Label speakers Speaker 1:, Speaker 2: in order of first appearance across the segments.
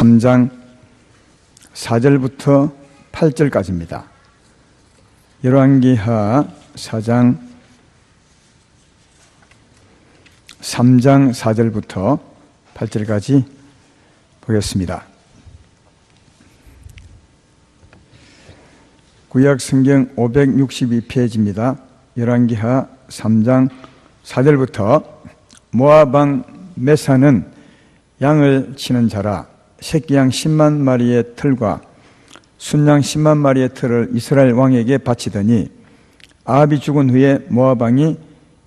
Speaker 1: 3장 4절부터 8절까지입니다. 열왕기하 4장 3장 4절부터 8절까지 보겠습니다. 구약 성경 562페이지입니다. 열왕기하 3장 4절부터 모압 왕 메사는 양을 치는 자라 새끼양 10만 마리의 털과 순양 10만 마리의 털을 이스라엘 왕에게 바치더니 아합이 죽은 후에 모압 왕이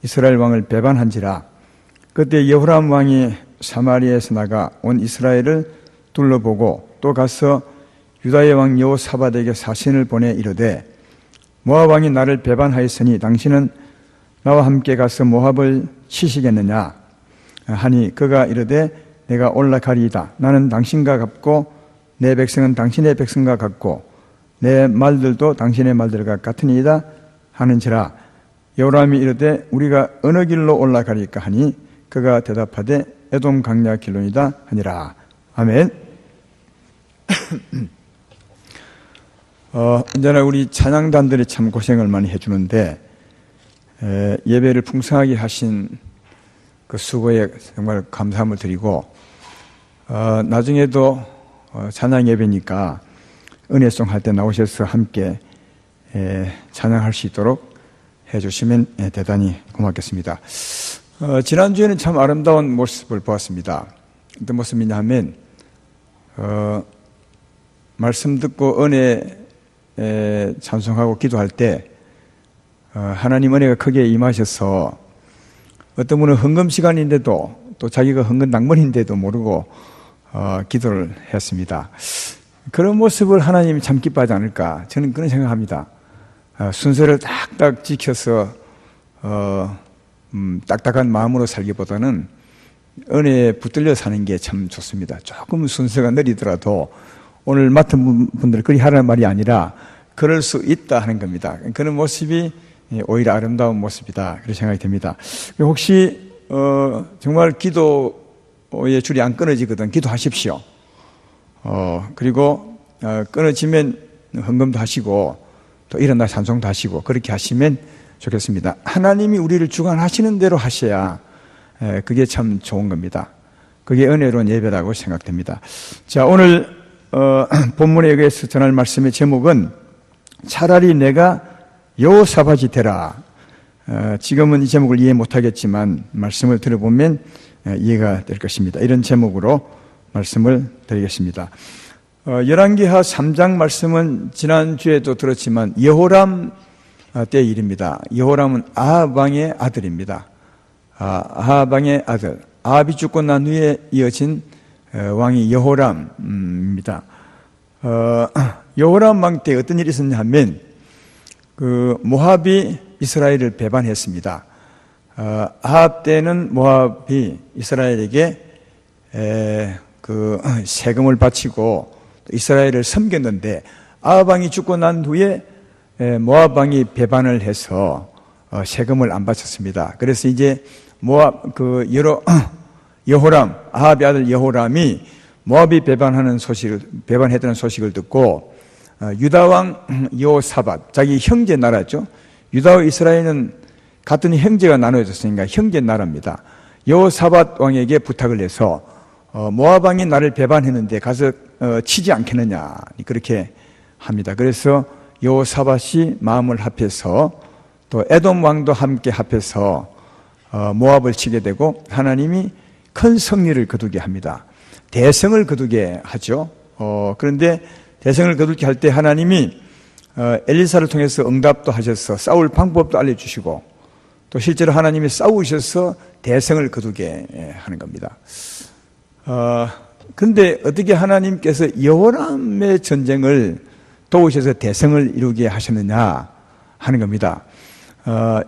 Speaker 1: 이스라엘 왕을 배반한지라. 그때 여호람 왕이 사마리아에서 나가 온 이스라엘을 둘러보고 또 가서 유다의 왕 여호사밧에게 사신을 보내 이르되 모압 왕이 나를 배반하였으니 당신은 나와 함께 가서 모압을 치시겠느냐 하니 그가 이르되 내가 올라가리이다. 나는 당신과 같고 내 백성은 당신의 백성과 같고 내 말들도 당신의 말들과 같으니이다 하는지라. 여호람이 이르되 우리가 어느 길로 올라가리까 하니 그가 대답하되 에돔 강야 길로이다 하니라. 아멘. 언제나 우리 찬양단들이 참 고생을 많이 해주는데 예배를 풍성하게 하신 그 수고에 정말 감사함을 드리고 나중에도 찬양 예배니까 은혜송 할 때 나오셔서 함께 찬양할 수 있도록 해주시면 대단히 고맙겠습니다. 지난주에는 참 아름다운 모습을 보았습니다. 어떤 모습이냐 하면 말씀 듣고 은혜 찬송하고 기도할 때 하나님 은혜가 크게 임하셔서 어떤 분은 헌금 시간인데도 또 자기가 헌금 낭만인데도 모르고 기도를 했습니다. 그런 모습을 하나님이 참 기뻐하지 않을까 저는 그런 생각합니다. 순서를 딱딱 지켜서 딱딱한 마음으로 살기보다는 은혜에 붙들려 사는 게 참 좋습니다. 조금 순서가 느리더라도 오늘 맡은 분들 그리 하라는 말이 아니라 그럴 수 있다 하는 겁니다. 그런 모습이 오히려 아름다운 모습이다 그렇게 생각이 됩니다. 혹시 정말 기도의 줄이 안 끊어지거든 기도하십시오. 그리고 끊어지면 헌금도 하시고 또 일어나 찬송도 하시고 그렇게 하시면 좋겠습니다. 하나님이 우리를 주관하시는 대로 하셔야 그게 참 좋은 겁니다. 그게 은혜로운 예배라고 생각됩니다. 자, 오늘 본문에 의해서 전할 말씀의 제목은 차라리 내가 여호사밧이 되라. 지금은 이 제목을 이해 못하겠지만 말씀을 들어보면 이해가 될 것입니다. 이런 제목으로 말씀을 드리겠습니다. 열왕기하 3장 말씀은 지난주에도 들었지만 여호람 때의 일입니다. 여호람은 아합 왕의 아들입니다. 아합 왕의 아들. 아합이 죽고 난 후에 이어진 왕이 여호람입니다. 여호람 왕 때 어떤 일이 있었냐 하면 모압이 이스라엘을 배반했습니다. 아합 때는 모압이 이스라엘에게 세금을 바치고 이스라엘을 섬겼는데 아합 왕이 죽고 난 후에 모압 왕이 배반을 해서 세금을 안 바쳤습니다. 그래서 이제 모압 여호람 아합의 아들 여호람이 모압이 배반했다는 소식을 듣고 유다 왕 여호사밧 자기 형제 나라죠. 유다와 이스라엘은 같은 형제가 나눠졌으니까 형제 나라입니다. 여호사밧 왕에게 부탁을 해서 모압 왕이 나를 배반했는데 가서 치지 않겠느냐 그렇게 합니다. 그래서 여호사밧이 마음을 합해서 또 에돔 왕도 함께 합해서 모압을 치게 되고 하나님이 큰 승리를 거두게 합니다. 대성을 거두게 하죠. 그런데 대성을 거두게 할 때 하나님이 엘리사를 통해서 응답도 하셔서 싸울 방법도 알려주시고 또 실제로 하나님이 싸우셔서 대성을 거두게 하는 겁니다. 그런데 어떻게 하나님께서 여호람의 전쟁을 도우셔서 대성을 이루게 하셨느냐 하는 겁니다.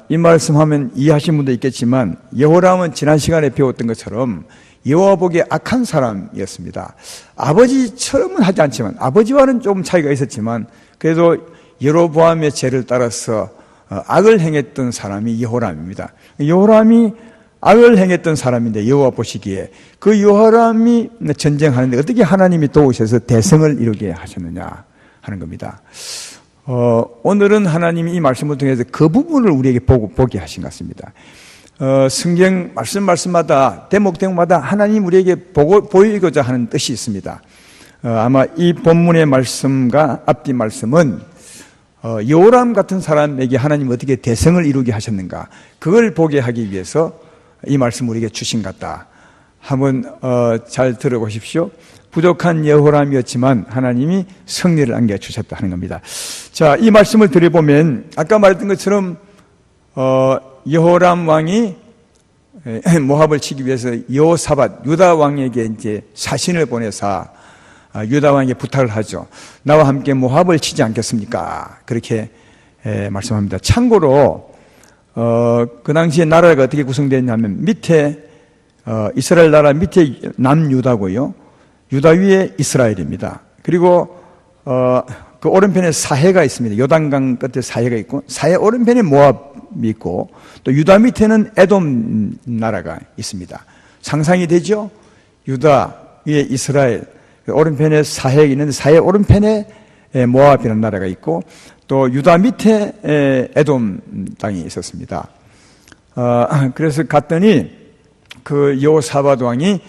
Speaker 1: 이 말씀하면 이해하신 분도 있겠지만 여호람은 지난 시간에 배웠던 것처럼 여호와 보기에 악한 사람이었습니다. 아버지처럼은 하지 않지만 아버지와는 조금 차이가 있었지만 그래도 여로보암의 죄를 따라서 악을 행했던 사람이 여호람입니다. 여호람이 악을 행했던 사람인데 여호와 보시기에 그 여호람이 전쟁하는데 어떻게 하나님이 도우셔서 대성을 이루게 하셨느냐 하는 겁니다. 오늘은 하나님이 이 말씀을 통해서 그 부분을 우리에게 보게 하신 것 같습니다. 성경 말씀마다 대목마다 하나님 우리에게 보이고자 하는 뜻이 있습니다. 아마 이 본문의 말씀과 앞뒤 말씀은 여호람 같은 사람에게 하나님 어떻게 대성을 이루게 하셨는가 그걸 보게 하기 위해서 이 말씀 우리에게 주신 것 같다. 한번 잘 들어보십시오. 부족한 여호람이었지만 하나님이 승리를 안겨주셨다 하는 겁니다. 자, 이 말씀을 들어보면 아까 말했던 것처럼 여호람 왕이 모압을 치기 위해서 여호사밧 유다 왕에게 이제 사신을 보내서 유다 왕에게 부탁을 하죠. 나와 함께 모압을 치지 않겠습니까? 그렇게 말씀합니다. 참고로 그 당시에 나라가 어떻게 구성되었냐면 밑에 이스라엘 나라 밑에 남유다고요. 유다 위에 이스라엘입니다. 그리고 그 오른편에 사해가 있습니다. 요단강 끝에 사해가 있고 사해 오른편에 모압이 있고 또 유다 밑에는 에돔 나라가 있습니다. 상상이 되죠? 유다 위에 이스라엘, 오른편에 사해가 있는데 사해 오른편에 모압이라는 나라가 있고 또 유다 밑에 에돔 땅이 있었습니다. 그래서 갔더니 그 여호사밧 왕이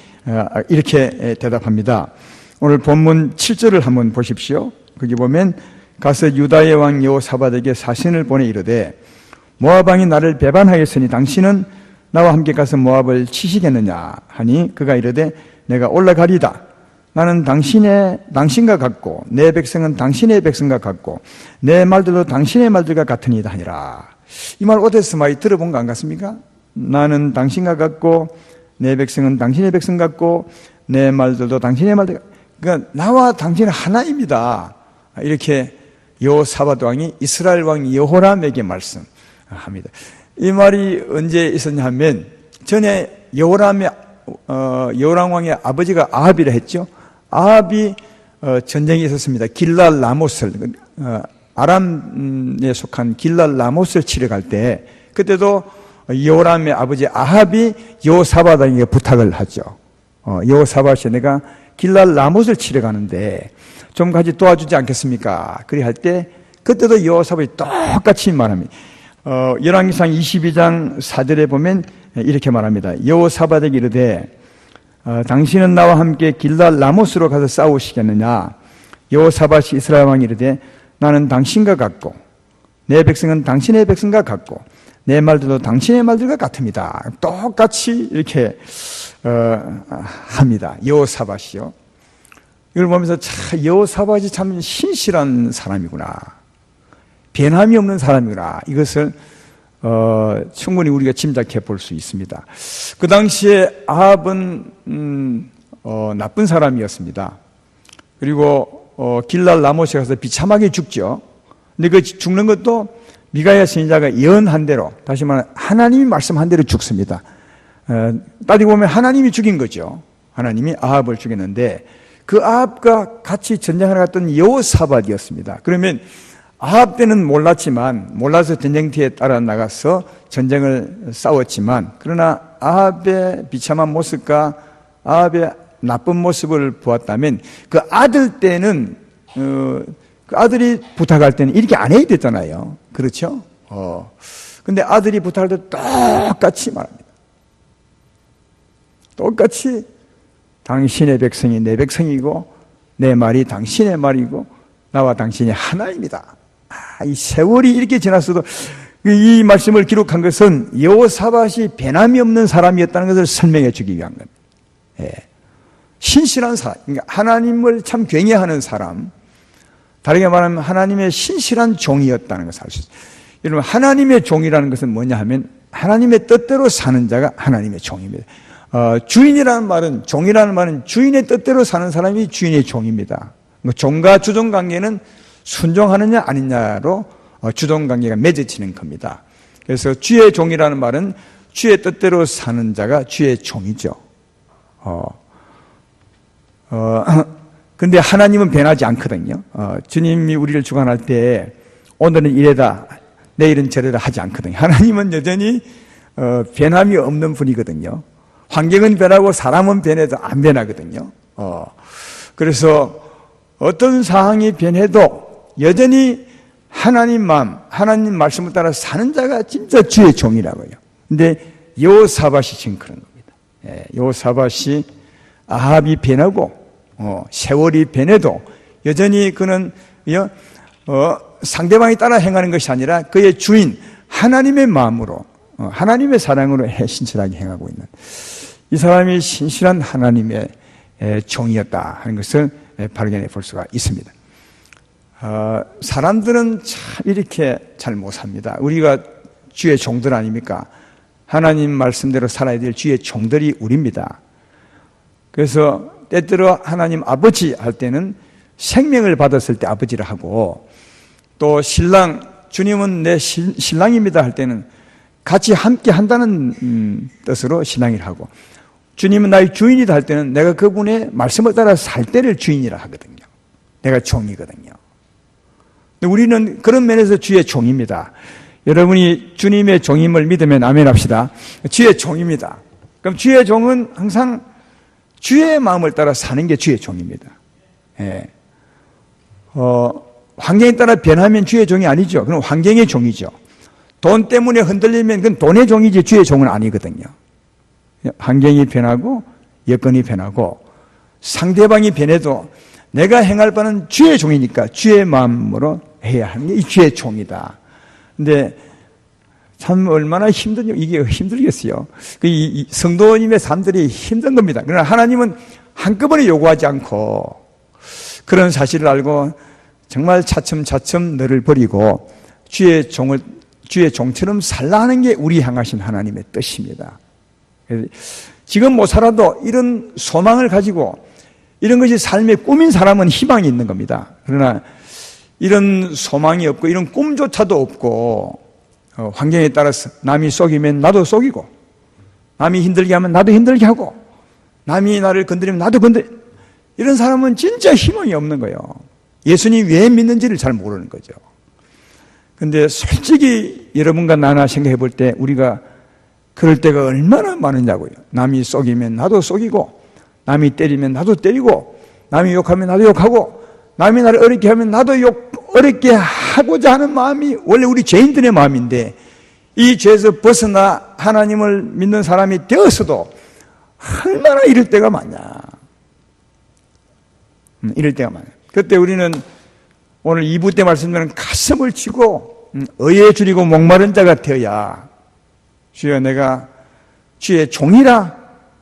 Speaker 1: 이렇게 대답합니다. 오늘 본문 7절을 한번 보십시오. 거기 보면 가서 유다의 왕 여호사밧에게 사신을 보내 이르되 모압 왕이 나를 배반하였으니 당신은 나와 함께 가서 모압을 치시겠느냐 하니 그가 이르되 내가 올라가리다. 나는 당신과 같고 내 백성은 당신의 백성과 같고 내 말들도 당신의 말들과 같으니이다 하니라. 이 말 어디서 많이 들어본 거 안 같습니까? 나는 당신과 같고 내 백성은 당신의 백성 같고 내 말들도 당신의 말들, 그러니까 나와 당신은 하나입니다. 이렇게 여호사밧 왕이 이스라엘 왕 여호람에게 말씀합니다. 이 말이 언제 있었냐 하면 전에 여호람 왕의 아버지가 아합이라 했죠. 아합이 전쟁이 있었습니다. 길랄 라못을 아람에 속한 길랄 라못을 치러 갈 때 그때도 여호람의 아버지 아합이 여호사밧 왕에게 부탁을 하죠. 여호사밧이 내가 길랄 라못을 치러 가는데 좀 같이 도와주지 않겠습니까? 그리 할 때 그때도 여호사밧이 똑같이 말합니다. 열왕기상 22장 4절에 보면 이렇게 말합니다. 여호사밧에게 이르되 당신은 나와 함께 길랄 라못으로 가서 싸우시겠느냐? 여호사밧이 이스라엘 왕이 이르되 나는 당신과 같고 내 백성은 당신의 백성과 같고 내 말들도 당신의 말들과 같습니다. 똑같이 이렇게 합니다. 여호사밧이요. 이걸 보면서 참 여호사밧이 참 신실한 사람이구나. 변함이 없는 사람이구나. 이것을 충분히 우리가 짐작해 볼 수 있습니다. 그 당시에 아합은 나쁜 사람이었습니다. 그리고 길랄 라못에 가서 비참하게 죽죠. 근데 그 죽는 것도 미가야 선지자가 예언한 대로, 다시 말하면 하나님이 말씀한 대로 죽습니다. 따지고 보면 하나님이 죽인 거죠. 하나님이 아합을 죽였는데 그 아합과 같이 전쟁하러 갔던 여호사밧이었습니다. 그러면 아합 때는 몰라서 전쟁터에 따라 나가서 전쟁을 싸웠지만, 그러나 아합의 비참한 모습과 아합의 나쁜 모습을 보았다면 그 아들 때는 그 아들이 부탁할 때는 이렇게 안 해야 됐잖아요. 그렇죠? 근데 아들이 부탁할 때 똑같이 말합니다. 똑같이 당신의 백성이 내 백성이고 내 말이 당신의 말이고 나와 당신이 하나입니다. 이 세월이 이렇게 지났어도 이 말씀을 기록한 것은 여호사밧이 변함이 없는 사람이었다는 것을 설명해 주기 위한 겁니다. 예. 신실한 사람, 그러니까 하나님을 참 경외하는 사람, 다르게 말하면 하나님의 신실한 종이었다는 것을 알 수 있어요. 여러분, 하나님의 종이라는 것은 뭐냐 하면 하나님의 뜻대로 사는 자가 하나님의 종입니다. 주인이라는 말은, 종이라는 말은 주인의 뜻대로 사는 사람이 주인의 종입니다. 종과 주종 관계는 순종하느냐 아니냐로 주종 관계가 맺어지는 겁니다. 그래서 주의 종이라는 말은 주의 뜻대로 사는 자가 주의 종이죠. 근데 하나님은 변하지 않거든요. 주님이 우리를 주관할 때 오늘은 이래다 내일은 저래다 하지 않거든요. 하나님은 여전히 변함이 없는 분이거든요. 환경은 변하고 사람은 변해도 안 변하거든요. 그래서 어떤 상황이 변해도 여전히 하나님 마음, 하나님 말씀을 따라 사는 자가 진짜 주의 종이라고요. 근데 여호사밧이 지금 그런 겁니다. 여호사밧이 아합이 변하고 세월이 변해도 여전히 그는 상대방이 따라 행하는 것이 아니라 그의 주인 하나님의 마음으로 하나님의 사랑으로 신실하게 행하고 있는 이 사람이 신실한 하나님의 종이었다 하는 것을 발견해 볼 수가 있습니다. 사람들은 참 이렇게 잘 못 삽니다. 우리가 주의 종들 아닙니까? 하나님 말씀대로 살아야 될 주의 종들이 우리입니다. 그래서 때때로 하나님 아버지 할 때는 생명을 받았을 때 아버지를 하고, 또 신랑, 주님은 내 신랑입니다 할 때는 같이 함께 한다는 뜻으로 신랑이라 하고, 주님은 나의 주인이다 할 때는 내가 그분의 말씀을 따라 살 때를 주인이라 하거든요. 내가 종이거든요. 근데 우리는 그런 면에서 주의 종입니다. 여러분이 주님의 종임을 믿으면 아멘 합시다. 주의 종입니다. 그럼 주의 종은 항상 주의 마음을 따라 사는 게 주의 종입니다. 환경에 따라 변하면 주의 종이 아니죠. 그럼 환경의 종이죠. 돈 때문에 흔들리면 그건 돈의 종이지 주의 종은 아니거든요. 환경이 변하고 여건이 변하고 상대방이 변해도 내가 행할 바는 주의 종이니까 주의 마음으로 해야 하는 게 이 주의 종이다. 근데 참 얼마나 이게 힘들겠어요. 이 성도님의 삶들이 힘든 겁니다. 그러나 하나님은 한꺼번에 요구하지 않고 그런 사실을 알고 정말 차츰차츰 너를 버리고 주의 종처럼 살라 하는 게 우리 향하신 하나님의 뜻입니다. 지금 못 살아도 이런 소망을 가지고 이런 것이 삶의 꿈인 사람은 희망이 있는 겁니다. 그러나 이런 소망이 없고 이런 꿈조차도 없고 환경에 따라서 남이 속이면 나도 속이고 남이 힘들게 하면 나도 힘들게 하고 남이 나를 건드리면 나도 이런 사람은 진짜 희망이 없는 거예요. 예수님 왜 믿는지를 잘 모르는 거죠. 근데 솔직히 여러분과 나나 생각해 볼 때 우리가 그럴 때가 얼마나 많으냐고요. 남이 속이면 나도 속이고 남이 때리면 나도 때리고 남이 욕하면 나도 욕하고 남이 나를 어렵게 하면 나도 어렵게 하고자 하는 마음이 원래 우리 죄인들의 마음인데 이 죄에서 벗어나 하나님을 믿는 사람이 되었어도 얼마나 이럴 때가 많냐. 이럴 때가 많아요. 그때 우리는 오늘 2부 때 말씀드린 가슴을 치고 의에 줄이고 목마른 자가 되어야 주여 내가 주의 종이라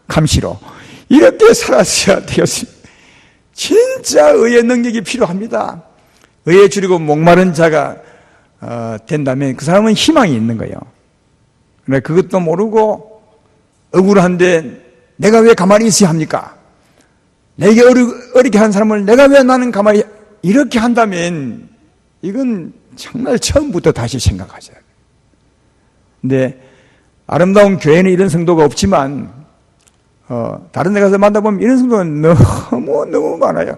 Speaker 1: 감시로 이렇게 살았어야 되었습니다. 진짜 의의 능력이 필요합니다. 의에 줄이고 목마른 자가 된다면 그 사람은 희망이 있는 거예요. 그런데 그것도 모르고 억울한데 내가 왜 가만히 있어야 합니까? 내게 어렵게 한 사람을 내가 왜 나는 가만히 이렇게 한다면 이건 정말 처음부터 다시 생각하셔야 돼요. 근데 아름다운 교회는 이런 성도가 없지만 다른 데 가서 만나보면 이런 성도가 너무 많아요.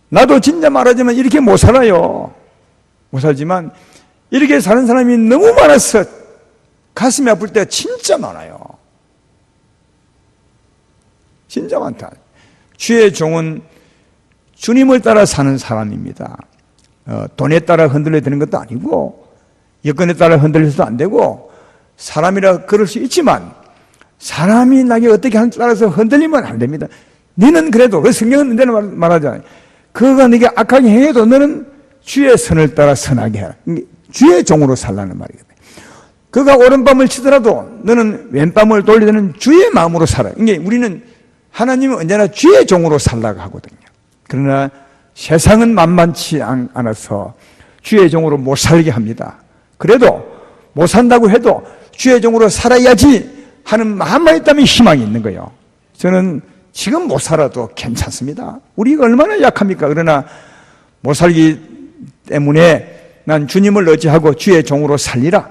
Speaker 1: 나도 진짜 말하자면 이렇게 못 살아요. 못 살지만 이렇게 사는 사람이 너무 많아서 가슴이 아플 때가 진짜 많아요. 진짜 많다. 주의 종은 주님을 따라 사는 사람입니다. 돈에 따라 흔들려야 되는 것도 아니고 여건에 따라 흔들려서도 안 되고 사람이라 그럴 수 있지만 사람이 나에게 어떻게 하는지 따라서 흔들리면 안 됩니다. 너는 그래도 그 성경은 이런 말하잖아요. 그가 네게 악하게 행해도 너는 주의 선을 따라 선하게 해라. 주의 종으로 살라는 말이거든요. 그가 오른밤을 치더라도 너는 왼밤을 돌리는 주의 마음으로 살아. 이게 우리는 하나님은 언제나 주의 종으로 살라고 하거든요. 그러나 세상은 만만치 않아서 주의 종으로 못 살게 합니다. 그래도 못 산다고 해도 주의 종으로 살아야지 하는 마음만 있다면 희망이 있는 거예요. 저는 지금 못 살아도 괜찮습니다. 우리가 얼마나 약합니까? 그러나 못 살기 때문에 난 주님을 의지하고 주의 종으로 살리라.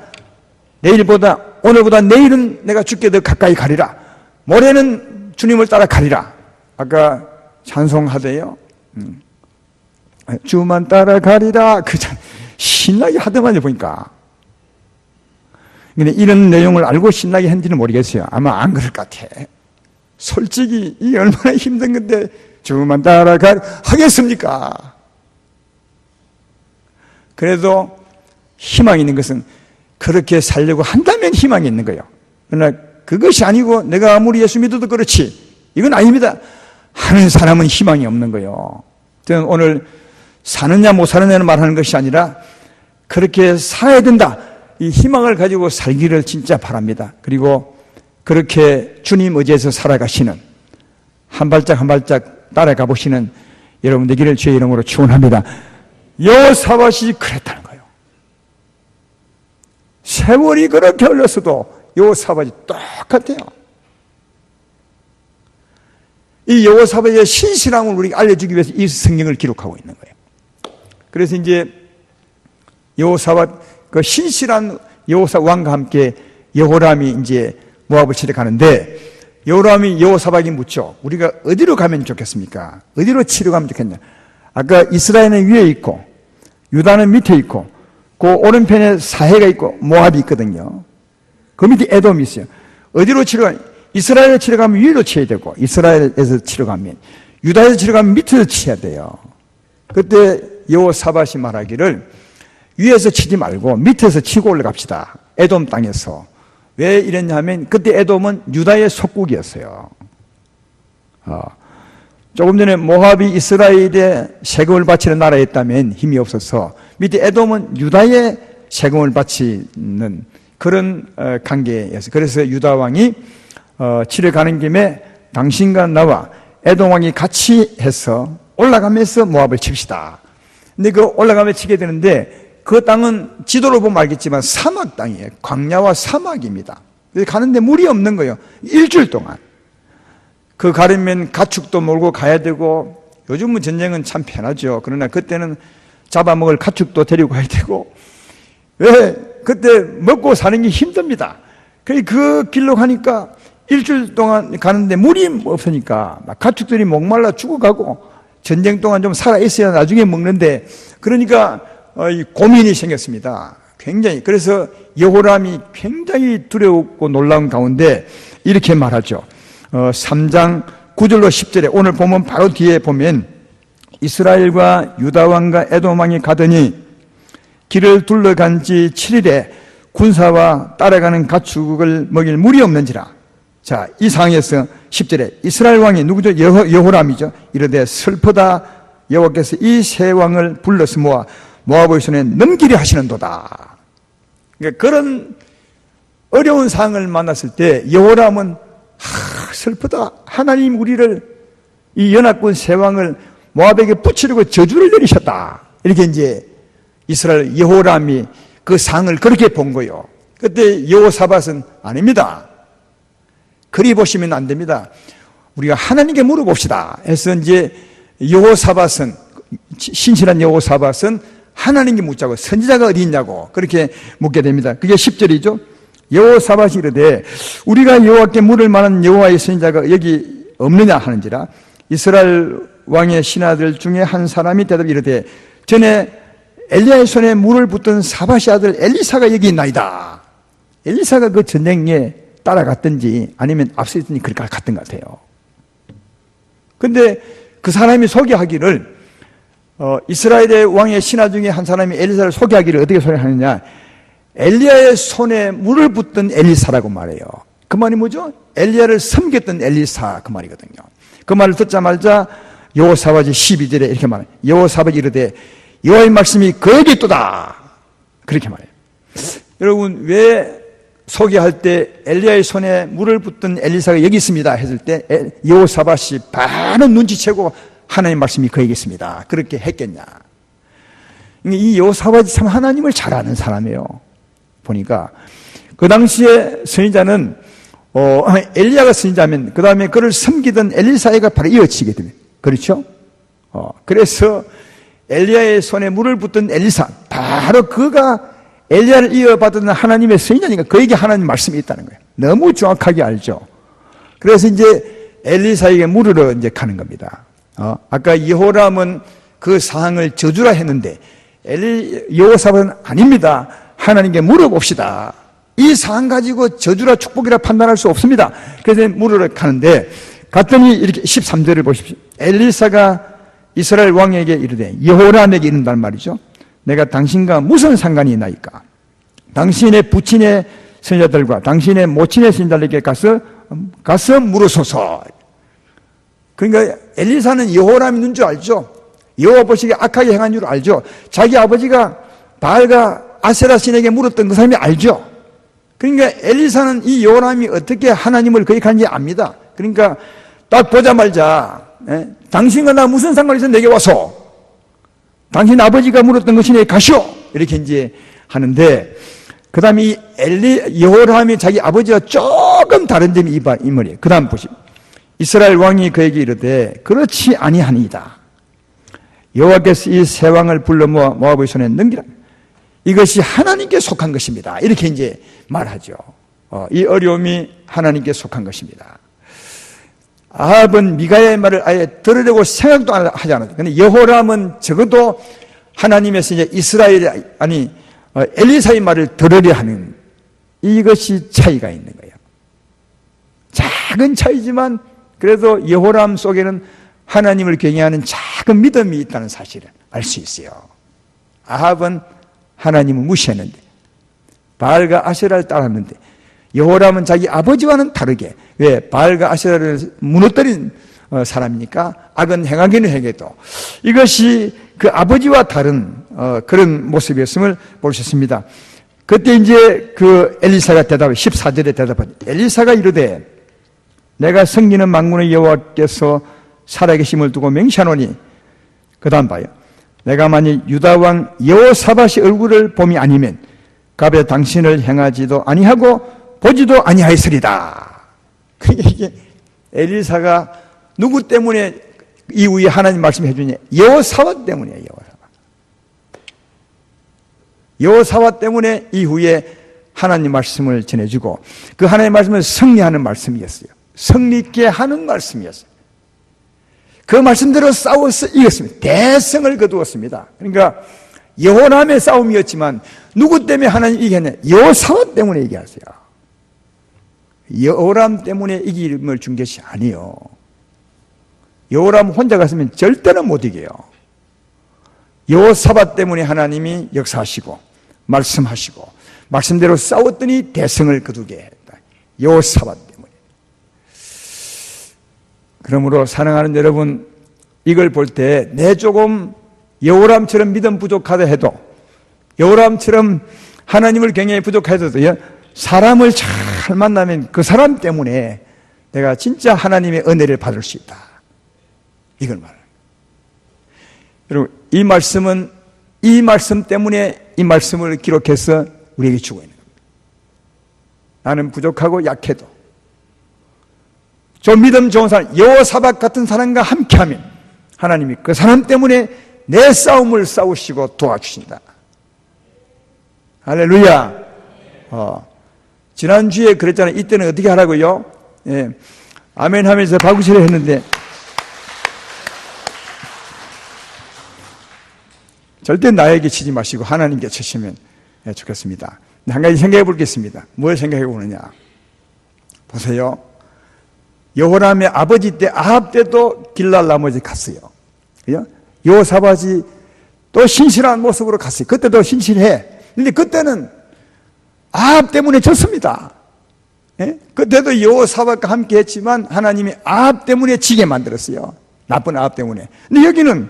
Speaker 1: 오늘보다 내일은 내가 주께 더 가까이 가리라. 모레는 주님을 따라 가리라. 아까 찬송하대요. 주만 따라 가리라. 신나게 하더만요 보니까. 근데 이런 내용을 알고 신나게 했는지는 모르겠어요. 아마 안 그럴 것 같아. 솔직히 이게 얼마나 힘든 건데 주만 따라가 하겠습니까? 그래도 희망이 있는 것은 그렇게 살려고 한다면 희망이 있는 거예요. 그러나 그것이 아니고 내가 아무리 예수 믿어도 그렇지 이건 아닙니다 하는 사람은 희망이 없는 거예요. 저는 오늘 사느냐 못 사느냐는 말하는 것이 아니라 그렇게 살아야 된다, 이 희망을 가지고 살기를 진짜 바랍니다. 그리고 그렇게 주님 의지해서 살아가시는, 한 발짝 한 발짝 따라가 보시는 여러분 되기를 주의 이름으로 축원합니다. 여호사밧이 그랬다는 거예요. 세월이 그렇게 흘렀어도 여호사밧이 똑같아요. 이 여호사밧의 신실함을 우리에게 알려주기 위해서 이 성경을 기록하고 있는 거예요. 그래서 이제 여호사밧, 그 신실한 여호사 왕과 함께 여호람이 이제 모압을 치러 가는데, 여호람이 여호사밧이 묻죠. 우리가 어디로 가면 좋겠습니까? 어디로 치러 가면 좋겠냐? 아까 이스라엘은 위에 있고 유다는 밑에 있고 그 오른편에 사해가 있고 모압이 있거든요. 그 밑에 에돔이 있어요. 어디로 치러 가면, 이스라엘에 치러 가면 위로 쳐야 되고, 이스라엘에서 치러 가면, 유다에서 치러 가면 밑에서 쳐야 돼요. 그때 여호사밧이 말하기를 위에서 치지 말고 밑에서 치고 올라갑시다. 에돔 땅에서. 왜 이랬냐면 그때 에돔은 유다의 속국이었어요. 조금 전에 모압이 이스라엘에 세금을 바치는 나라였다면 힘이 없어서 밑에 에돔은 유다의 세금을 바치는 그런 관계였어요. 그래서 유다 왕이 치러 가는 김에 당신과 나와 에돔 왕이 같이 해서 올라가면서 모압을 칩시다. 근데 그 올라가며 치게 되는데 그 땅은 지도로 보면 알겠지만 사막 땅이에요. 광야와 사막입니다. 그래서 가는데 물이 없는 거예요. 일주일 동안. 그 가려면 가축도 몰고 가야 되고, 요즘은 전쟁은 참 편하죠. 그러나 그때는 잡아먹을 가축도 데리고 가야 되고, 왜? 그때 먹고 사는 게 힘듭니다. 그 길로 가니까 일주일 동안 가는데 물이 없으니까 가축들이 목말라 죽어가고, 전쟁 동안 좀 살아있어야 나중에 먹는데, 그러니까 고민이 생겼습니다. 굉장히. 그래서 여호람이 굉장히 두려웠고 놀라운 가운데 이렇게 말하죠. 3장 9절로 10절에 오늘 보면 바로 뒤에 보면 이스라엘과 유다 왕과 에돔 왕이 가더니 길을 둘러간 지 7일에 군사와 따라가는 가축을 먹일 물이 없는지라. 자, 이 상황에서 10절에 이스라엘 왕이 누구죠? 여호람이죠. 이르되 슬프다, 여호와께서 이 세 왕을 불러서 모아 모압의 손에 넘기려 하시는도다. 그러니까 그런 어려운 상황을 만났을 때 여호람은 슬프다, 하나님 우리를, 이 연합군 세 왕을 모압에게 붙이려고 저주를 내리셨다. 이렇게 이제 이스라엘 여호람이 그 상을 그렇게 본 거예요. 그때 여호사밧은 아닙니다. 그리 보시면 안 됩니다. 우리가 하나님께 물어봅시다 해서 이제 여호사밧은, 신실한 여호사밧은 하나님께 묻자고, 선지자가 어디 있냐고 그렇게 묻게 됩니다. 그게 10절이죠. 여호사밧이 이르되 우리가 여호와께 물을 만한 여호와의 선지자가 여기 없느냐 하는지라. 이스라엘 왕의 신하들 중에 한 사람이 대답 이르되 전에 엘리야의 손에 물을 붓던 사밧의 아들 엘리사가 여기 있나이다. 엘리사가 그 전쟁에 따라갔든지 아니면 앞서 있든지 그렇게 갔던 것 같아요. 근데 그 사람이 소개하기를 이스라엘의 왕의 신하 중에 한 사람이 엘리사를 소개하기를 어떻게 소개하느냐, 엘리야의 손에 물을 붓던 엘리사라고 말해요. 그 말이 뭐죠? 엘리야를 섬겼던 엘리사, 그 말이거든요. 그 말을 듣자마자 여호사밧이 12절에 이렇게 말해요. 여호사밧이 이르되 여호와의 말씀이 그에게 있도다, 그렇게 말해요. 여러분, 왜 소개할 때 엘리야의 손에 물을 붓던 엘리사가 여기 있습니다 했을 때 여호사밧이 바로 눈치채고 하나님의 말씀이 그에게 있습니다 그렇게 했겠냐. 이 여호사밧이 참 하나님을 잘 아는 사람이에요. 보니까 그 당시에 선지자는 엘리야가 선지자면 그 다음에 그를 섬기던 엘리사가 바로 이어지게 됩니다. 그렇죠? 그래서 엘리야의 손에 물을 붓던 엘리사, 바로 그가 엘리야를 이어받은 하나님의 선지자니까 그에게 하나님 말씀이 있다는 거예요. 너무 정확하게 알죠. 그래서 이제 엘리사에게 물으러 이제 가는 겁니다. 아까 여호람은 그 상황을 저주라 했는데 여호사밧은 아닙니다. 하나님께 물어봅시다. 이 상황 가지고 저주라 축복이라 판단할 수 없습니다. 그래서 물으러 가는데 갔더니 이렇게 13절을 보십시오. 엘리사가 이스라엘 왕에게 이르되, 여호람에게 이른단 말이죠. 내가 당신과 무슨 상관이 있나이까? 당신의 부친의 선자들과 당신의 모친의 선자들에게 가서 물으소서. 그러니까 엘리사는 여호람이 있는 줄 알죠. 여호와 보시기에 악하게 행한 줄 알죠. 자기 아버지가 바알과 아세라 신에게 물었던 그 사람이 알죠. 그러니까 엘리사는 이 여호람이 어떻게 하나님을 거역하는지 압니다. 그러니까 딱 보자마자 당신과 나 무슨 상관이 있어? 내게 와서 당신 아버지가 물었던 것이 내게 가시오, 이렇게 이제 하는데, 그 다음에 이 여호람이 자기 아버지와 조금 다른 점이 이 말이에요. 그 다음 보십시오. 이스라엘 왕이 그에게 이르되 그렇지 아니하니이다. 여호와께서 이 세 왕을 불러 모아 모압의 손에 넘기라. 이것이 하나님께 속한 것입니다. 이렇게 이제 말하죠. 이 어려움이 하나님께 속한 것입니다. 아합은 미가야의 말을 아예 들으려고 생각도 하지 않았어요. 그런데 여호람은 적어도 하나님에서 이제 엘리사의 말을 들으려 하는, 이것이 차이가 있는 거예요. 작은 차이지만 그래도 여호람 속에는 하나님을 경외하는 작은 믿음이 있다는 사실을 알 수 있어요. 아합은 하나님을 무시했는데, 바알과 아세라를 따랐는데, 여호람은 자기 아버지와는 다르게, 왜? 바알과 아세라를 무너뜨린 사람이니까 악은 행하기는 행해도 이것이 그 아버지와 다른 그런 모습이었음을 볼 수 있습니다. 그때 이제 그 엘리사가 14절에 대답하죠. 엘리사가 이르되 내가 섬기는 만군의 여호와께서 살아계심을 두고 맹세하노니, 그 다음 봐요. 내가 만일 유다왕 여호사밧의 얼굴을 봄이 아니면 갑에 당신을 행하지도 아니하고 보지도 아니하였으리다. 이게 엘리사가 누구 때문에 이후에 하나님 말씀해 주냐? 여호사밧 때문이에요. 여호사밧 때문에 이후에 하나님 말씀을 전해주고, 그 하나님 말씀은 승리하는 말씀이었어요. 승리있게 하는 말씀이었어요. 그 말씀대로 싸워서 이겼습니다. 대승을 거두었습니다. 그러니까 여호람의 싸움이었지만 누구 때문에 하나님 이겼냐? 여호사밧 때문에 이겼어요. 여호람 때문에 이김을 준 것이 아니에요. 여호람 혼자 갔으면 절대로 못 이겨요. 여호사밧 때문에 하나님이 역사하시고 말씀하시고 말씀대로 싸웠더니 대승을 거두게 했다. 여호사밧 때문에. 그러므로 사랑하는 여러분, 이걸 볼 때 내 조금 여호람처럼 믿음 부족하다 해도, 여호람처럼 하나님을 경외 부족해도 사람을 잘 만나면 그 사람 때문에 내가 진짜 하나님의 은혜를 받을 수 있다. 이걸 말합니다. 여러분, 이 말씀은 이 말씀 때문에 이 말씀을 기록해서 우리에게 주고 있는 겁니다. 나는 부족하고 약해도 좀 믿음 좋은 사람, 여호사밧 같은 사람과 함께하면 하나님이 그 사람 때문에 내 싸움을 싸우시고 도와주신다. 할렐루야. 지난주에 그랬잖아요. 이때는 어떻게 하라고요? 예. 아멘 하면서 박수를 했는데, 절대 나에게 치지 마시고 하나님께 치시면 좋겠습니다. 한 가지 생각해 보겠습니다. 뭘 생각해 보느냐? 보세요. 여호람의 아버지 때, 아합 때도 길랄 나머지 갔어요. 여호사밧이 또 신실한 모습으로 갔어요. 그때도 신실해. 근데 그때는 아합 때문에 졌습니다. 예? 그때도 여호사밧과 함께 했지만 하나님이 아합 때문에 지게 만들었어요. 나쁜 아합 때문에. 근데 여기는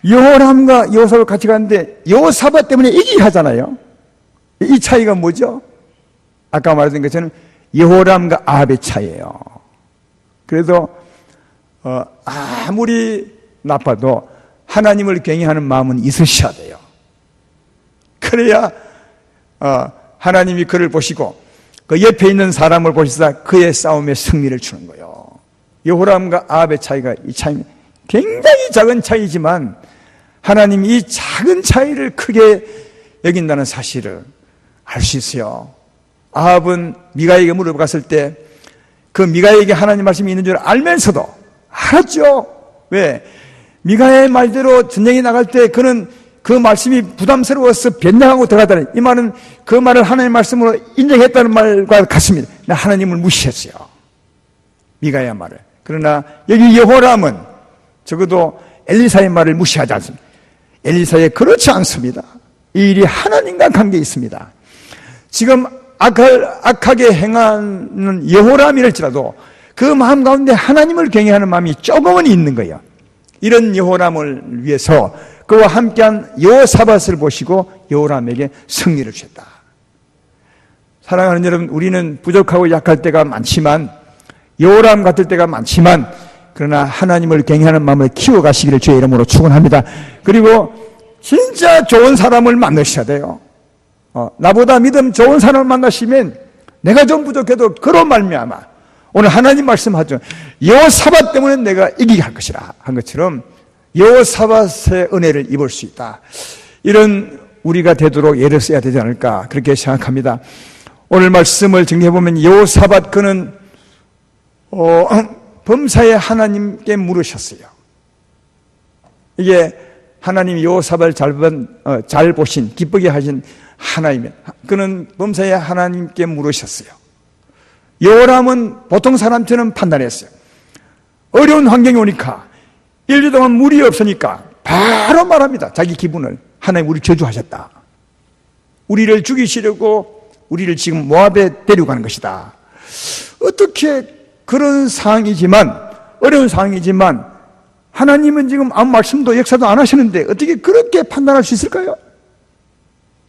Speaker 1: 여호람과 여호사밧 같이 갔는데 여호사밧 때문에 이기게 하잖아요. 이 차이가 뭐죠? 아까 말했던 것처럼 여호람과 아합의 차이예요. 그래서 아무리 나빠도 하나님을 경외하는 마음은 있으셔야 돼요. 그래야 하나님이 그를 보시고 그 옆에 있는 사람을 보시사 그의 싸움에 승리를 주는 거예요. 여호람과 아합의 차이가, 이 차이는 굉장히 작은 차이지만 하나님이 이 작은 차이를 크게 여긴다는 사실을 알 수 있어요. 아합은 미가에게 물어봤을 때 그 미가에게 하나님 말씀이 있는 줄 알면서도 알았죠. 왜? 미가의 말대로 전쟁에 나갈 때 그는 그 말씀이 부담스러워서 변장하고 들어가다니, 이 말은 그 말을 하나님의 말씀으로 인정했다는 말과 같습니다. 나 하나님을 무시했어요, 미가야 말을. 그러나 여기 여호람은 적어도 엘리사의 말을 무시하지 않습니다. 엘리사에 그렇지 않습니다. 이 일이 하나님과 관계 있습니다. 지금 악하게 행하는 여호람이랄지라도 그 마음 가운데 하나님을 경외하는 마음이 조금은 있는 거예요. 이런 여호람을 위해서 그와 함께한 여호사밧을 보시고 여호람에게 승리를 주셨다. 사랑하는 여러분, 우리는 부족하고 약할 때가 많지만, 여호람 같을 때가 많지만, 그러나 하나님을 경외하는 마음을 키워가시기를 주의 이름으로 축원합니다. 그리고 진짜 좋은 사람을 만나셔야 돼요. 나보다 믿음 좋은 사람을 만나시면 내가 좀 부족해도 그런 말미암아 오늘 하나님 말씀하죠. 여호사밧 때문에 내가 이기게 할 것이라 한 것처럼 여호사밧의 은혜를 입을 수 있다. 이런 우리가 되도록 예를 써야 되지 않을까 그렇게 생각합니다. 오늘 말씀을 정리해보면 여호사밧 그는 범사에 하나님께 물으셨어요. 이게 하나님이 여호사밧을 잘 보신 기쁘게 하신 하나님이, 그는 범사에 하나님께 물으셨어요. 여호람은 보통 사람처럼 판단했어요. 어려운 환경이 오니까 1년 동안 물이 없으니까 바로 말합니다. 자기 기분을. 하나님 우리 저주하셨다. 우리를 죽이시려고 우리를 지금 모압에 데려가는 것이다. 어떻게 그런 상황이지만, 어려운 상황이지만 하나님은 지금 아무 말씀도 역사도 안 하시는데 어떻게 그렇게 판단할 수 있을까요?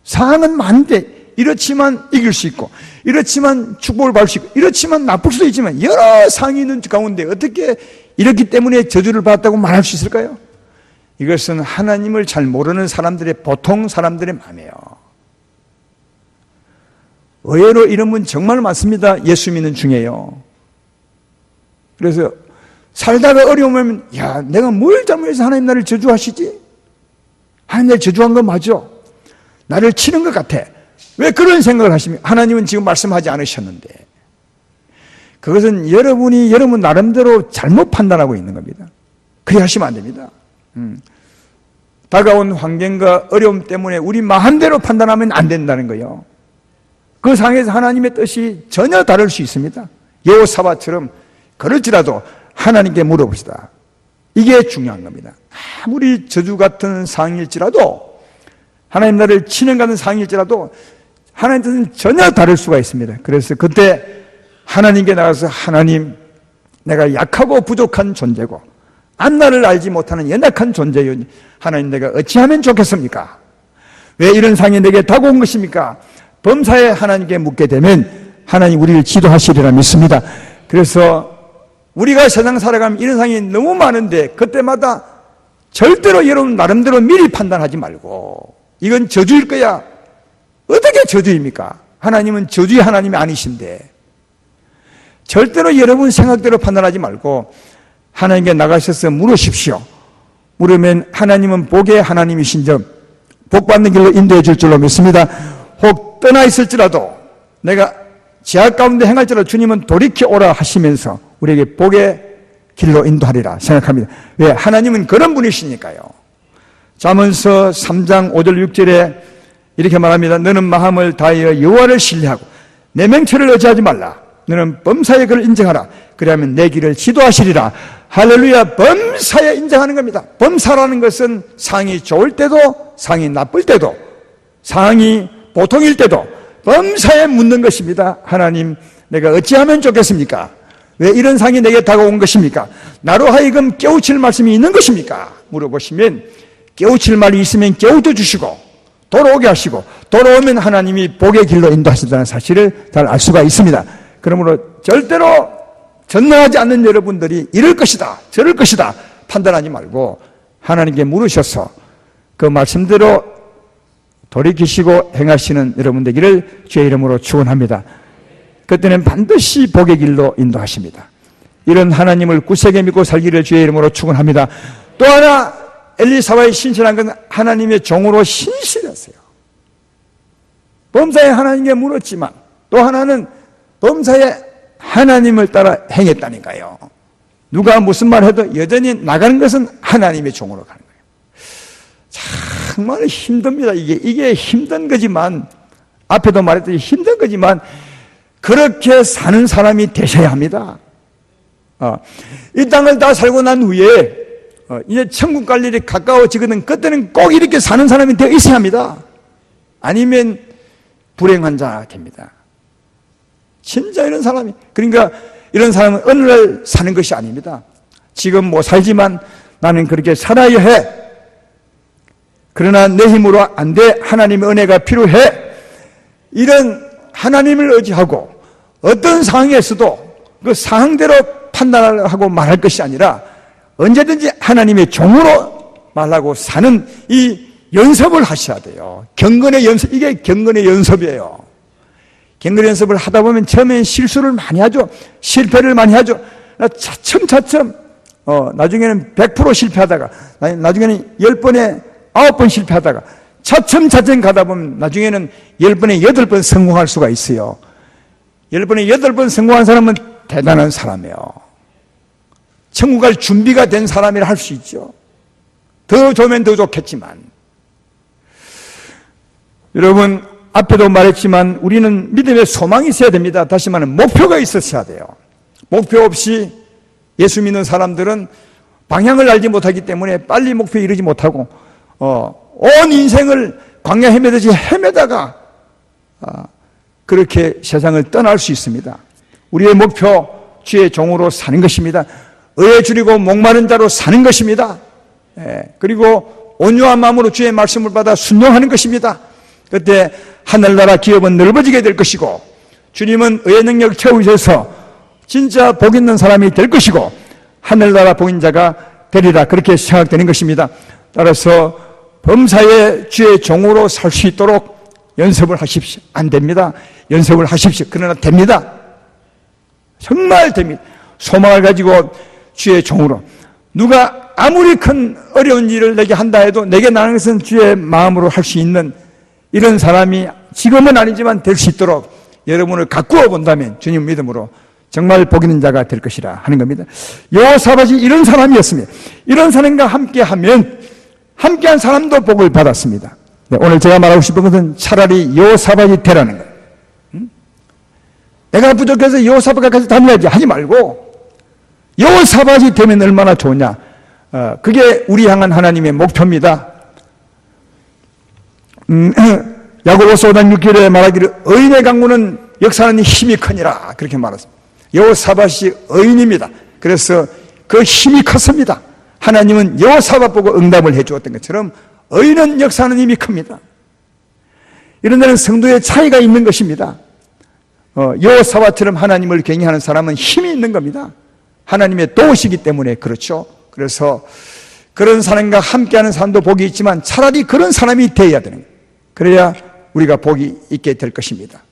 Speaker 1: 상황은 많은데 이렇지만 이길 수 있고, 이렇지만 축복을 받을 수 있고, 이렇지만 나쁠 수도 있지만 여러 상황이 있는 가운데 어떻게 이렇기 때문에 저주를 받았다고 말할 수 있을까요? 이것은 하나님을 잘 모르는 사람들의, 보통 사람들의 마음이에요. 의외로 이런 분 정말 많습니다. 예수 믿는 중에요. 그래서 살다가 어려우면, 야, 내가 뭘 잘못해서 하나님 나를 저주하시지? 하나님 나를 저주한 거 맞아? 나를 치는 것 같아. 왜 그런 생각을 하십니까? 하나님은 지금 말씀하지 않으셨는데. 그것은 여러분이 여러분 나름대로 잘못 판단하고 있는 겁니다. 그렇게 하시면 안 됩니다. 다가온 환경과 어려움 때문에 우리 마음대로 판단하면 안 된다는 거예요. 그 상황에서 하나님의 뜻이 전혀 다를 수 있습니다. 여호사밧처럼 그럴지라도 하나님께 물어봅시다. 이게 중요한 겁니다. 아무리 저주 같은 상황일지라도, 하나님 나를 치는 같은 상황일지라도 하나님 뜻은 전혀 다를 수가 있습니다. 그래서 그때 하나님께 나가서, 하나님, 내가 약하고 부족한 존재고 앞날을 알지 못하는 연약한 존재요. 하나님, 내가 어찌하면 좋겠습니까? 왜 이런 상황이 내게 다가온 것입니까? 범사에 하나님께 묻게 되면 하나님 우리를 지도하시리라 믿습니다. 그래서 우리가 세상 살아가면 이런 상황이 너무 많은데 그때마다 절대로 여러분 나름대로 미리 판단하지 말고, 이건 저주일 거야. 어떻게 저주입니까? 하나님은 저주의 하나님이 아니신데. 절대로 여러분 생각대로 판단하지 말고 하나님께 나가셔서 물으십시오. 물으면 하나님은 복의 하나님이신 점, 복받는 길로 인도해 줄 줄로 믿습니다. 혹 떠나 있을지라도, 내가 제약 가운데 행할지라도 주님은 돌이켜 오라 하시면서 우리에게 복의 길로 인도하리라 생각합니다. 왜? 하나님은 그런 분이시니까요. 잠언서 3장 5절 6절에 이렇게 말합니다. 너는 마음을 다하여 여호와를 신뢰하고 내 명철을 의지하지 말라. 너는 범사에 그를 인정하라. 그리하면 내 길을 지도하시리라. 할렐루야. 범사에 인정하는 겁니다. 범사라는 것은 상황이 좋을 때도, 상황이 나쁠 때도, 상황이 보통일 때도 범사에 묻는 것입니다. 하나님, 내가 어찌하면 좋겠습니까? 왜 이런 상황이 내게 다가온 것입니까? 나로 하여금 깨우칠 말씀이 있는 것입니까? 물어보시면 깨우칠 말이 있으면 깨우쳐 주시고 돌아오게 하시고, 돌아오면 하나님이 복의 길로 인도하신다는 사실을 잘 알 수가 있습니다. 그러므로 절대로 전능하지 않는 여러분들이 이럴 것이다, 저럴 것이다 판단하지 말고 하나님께 물으셔서 그 말씀대로 돌이키시고 행하시는 여러분 되기를 주의 이름으로 축원합니다. 그때는 반드시 복의 길로 인도하십니다. 이런 하나님을 굳세게 믿고 살기를 주의 이름으로 축원합니다. 또 하나 엘리사와의 신실한 건 하나님의 종으로 신실했어요. 범사에 하나님께 물었지만 또 하나는 범사에 하나님을 따라 행했다니까요. 누가 무슨 말 해도 여전히 나가는 것은 하나님의 종으로 가는 거예요. 참 정말 힘듭니다. 이게 힘든 거지만, 앞에도 말했듯이 힘든 거지만, 그렇게 사는 사람이 되셔야 합니다. 이 땅을 다 살고 난 후에, 이제 천국 갈 일이 가까워지거든, 그때는 꼭 이렇게 사는 사람이 되어 있어야 합니다. 아니면 불행한 자가 됩니다. 진짜 이런 사람이, 그러니까 이런 사람은 어느 날 사는 것이 아닙니다. 지금 못 살지만 나는 그렇게 살아야 해. 그러나 내 힘으로 안 돼. 하나님의 은혜가 필요해. 이런 하나님을 의지하고 어떤 상황에서도 그 상황대로 판단하고 말할 것이 아니라 언제든지 하나님의 종으로 말하고 사는 이 연습을 하셔야 돼요. 경건의 연습, 이게 경건의 연습이에요. 경건 연습을 하다 보면 처음엔 실수를 많이 하죠. 실패를 많이 하죠. 차츰차츰 나중에는 100% 실패하다가, 나중에는 10번에 9번 실패하다가, 차츰차츰 가다 보면 나중에는 10번에 8번 성공할 수가 있어요. 10번에 8번 성공한 사람은 대단한 사람이에요. 천국 갈 준비가 된 사람이라 할 수 있죠. 더 좋으면 더 좋겠지만. 여러분, 앞에도 말했지만 우리는 믿음의 소망이 있어야 됩니다. 다시 말하면 목표가 있었어야 돼요. 목표 없이 예수 믿는 사람들은 방향을 알지 못하기 때문에 빨리 목표에 이르지 못하고 온 인생을 광야 헤매듯이 헤매다가 그렇게 세상을 떠날 수 있습니다. 우리의 목표, 주의 종으로 사는 것입니다. 의에 줄이고 목마른 자로 사는 것입니다. 그리고 온유한 마음으로 주의 말씀을 받아 순종하는 것입니다. 그때 하늘나라 기업은 넓어지게 될 것이고 주님은 의의 능력을 채우셔서 진짜 복 있는 사람이 될 것이고 하늘나라 복인자가 되리라, 그렇게 생각되는 것입니다. 따라서 범사의 주의 종으로 살 수 있도록 연습을 하십시오. 안 됩니다. 연습을 하십시오. 그러나 됩니다. 정말 됩니다. 소망을 가지고 주의 종으로, 누가 아무리 큰 어려운 일을 내게 한다 해도 내게 나는 것은 주의 마음으로 할 수 있는 이런 사람이 지금은 아니지만 될 수 있도록 여러분을 가꾸어 본다면 주님 믿음으로 정말 복 있는 자가 될 것이라 하는 겁니다. 여호사밧이 이런 사람이었습니다. 이런 사람과 함께하면 함께한 사람도 복을 받았습니다. 네, 오늘 제가 말하고 싶은 것은 차라리 여호사밧이 되라는 거예요. 내가 부족해서 여호사밧과 같이 다녀야지 하지 말고 여호사밧이 되면 얼마나 좋으냐. 그게 우리 향한 하나님의 목표입니다. 야고보서 5장 6절에 말하기를 의인의 강구는 역사하는 힘이 크니라, 그렇게 말했습니다. 여호사밧이 의인입니다. 그래서 그 힘이 컸습니다. 하나님은 여호사밧 보고 응답을 해주었던 것처럼 의인은 역사하는 힘이 큽니다. 이런 데는 성도의 차이가 있는 것입니다. 여호사밧처럼 하나님을 경외하는 사람은 힘이 있는 겁니다. 하나님의 도우시기 때문에 그렇죠. 그래서 그런 사람과 함께하는 사람도 복이 있지만 차라리 그런 사람이 되어야 되는 거예요. 그래야 우리가 복이 있게 될 것입니다.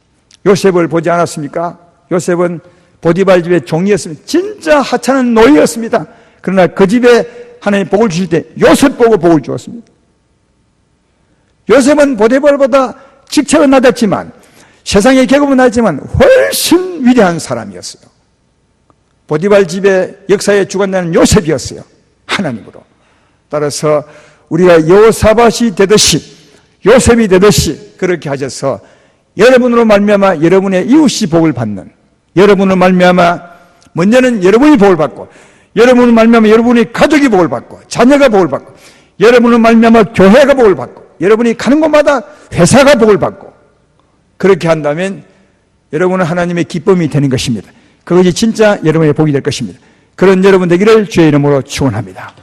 Speaker 1: 요셉을 보지 않았습니까? 요셉은 보디발 집의 종이었습니다. 진짜 하찮은 노예였습니다. 그러나 그 집에 하나님 복을 주실 때 요셉 보고 복을 주었습니다. 요셉은 보디발보다 직책은 낮았지만 세상의 계급은 낮지만 훨씬 위대한 사람이었어요. 보디발 집의 역사에 주관되는 요셉이었어요. 하나님으로. 따라서 우리가 여호사밧이 되듯이 요셉이 되듯이 그렇게 하셔서 여러분으로 말미암아 여러분의 이웃이 복을 받는, 여러분으로 말미암아 먼저는 여러분이 복을 받고, 여러분으로 말미암아 여러분의 가족이 복을 받고, 자녀가 복을 받고, 여러분으로 말미암아 교회가 복을 받고, 여러분이 가는 곳마다 회사가 복을 받고, 그렇게 한다면 여러분은 하나님의 기쁨이 되는 것입니다. 그것이 진짜 여러분의 복이 될 것입니다. 그런 여러분 되기를 주의 이름으로 축원합니다.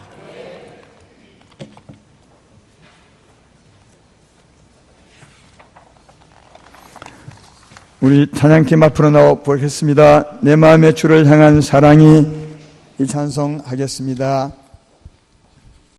Speaker 1: 우리 찬양팀 앞으로 나와 보겠습니다. 내 마음의 주를 향한 사랑이, 이 찬송하겠습니다.